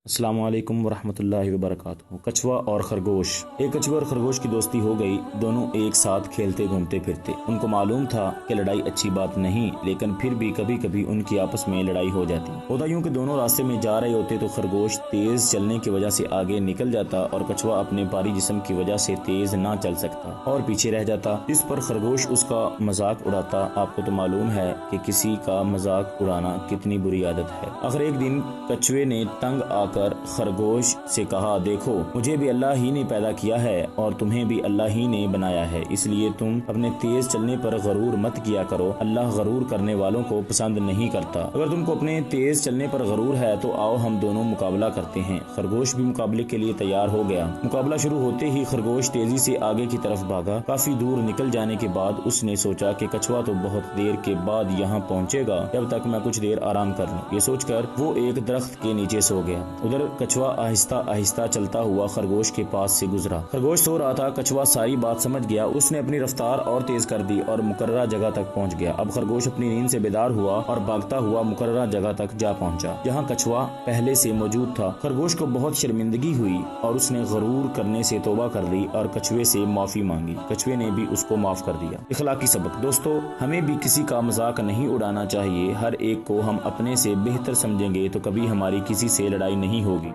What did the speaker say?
السلام علیکم ورحمۃ اللہ وبرکاتہ۔ کچھوا اور خرگوش۔ ایک کچھوا اور خرگوش کی دوستی ہو گئی۔ دونوں ایک ساتھ کھیلتے گھومتے پھرتے۔ ان کو معلوم تھا کہ لڑائی اچھی بات نہیں، لیکن پھر بھی کبھی کبھی ان کی آپس میں لڑائی ہو جاتی۔ ہوتا یوں کہ دونوں راستے میں جا رہے ہوتے تو خرگوش تیز چلنے کی وجہ سے آگے نکل جاتا اور کچھوا اپنے بھاری جسم کی وجہ سے تیز نہ چل سکتا اور پیچھے رہ جاتا، جس پر خرگوش اس کا مذاق اڑاتا۔ آپ کو تو معلوم ہے کہ کسی کا مذاق اڑانا کتنی بری عادت ہے۔ آخر ایک دن کچھوے نے تنگ آ کر خرگوش سے کہا، دیکھو مجھے بھی اللہ ہی نے پیدا کیا ہے اور تمہیں بھی اللہ ہی نے بنایا ہے، اس لیے تم اپنے تیز چلنے پر غرور مت کیا کرو۔ اللہ غرور کرنے والوں کو پسند نہیں کرتا۔ اگر تم کو اپنے تیز چلنے پر غرور ہے تو آؤ ہم دونوں مقابلہ کرتے ہیں۔ خرگوش بھی مقابلے کے لیے تیار ہو گیا۔ مقابلہ شروع ہوتے ہی خرگوش تیزی سے آگے کی طرف بھاگا۔ کافی دور نکل جانے کے بعد اس نے سوچا کہ کچھوا تو بہت دیر کے بعد یہاں پہنچے گا، جب تک میں کچھ دیر آرام کر لوں۔ یہ سوچ کر وہ ایک درخت کے نیچے سو گیا۔ ادھر کچھوا آہستہ آہستہ چلتا ہوا خرگوش کے پاس سے گزرا۔ خرگوش سو رہا تھا۔ کچھوا ساری بات سمجھ گیا۔ اس نے اپنی رفتار اور تیز کر دی اور مقررہ جگہ تک پہنچ گیا۔ اب خرگوش اپنی نیند سے بیدار ہوا اور بھاگتا ہوا مقررہ جگہ تک جا پہنچا جہاں کچھوا پہلے سے موجود تھا۔ خرگوش کو بہت شرمندگی ہوئی اور اس نے غرور کرنے سے توبہ کر لی اور کچھوے سے معافی مانگی۔ کچھوے نے بھی اس کو معاف کر دیا۔ اخلاقی سبق۔ دوستو، ہمیں بھی کسی کا مذاق نہیں اڑانا چاہیے۔ ہر ایک کو ہم اپنے سے بہتر سمجھیں گے تو کبھی ہماری کسی سے لڑائی نہیں ہوگی۔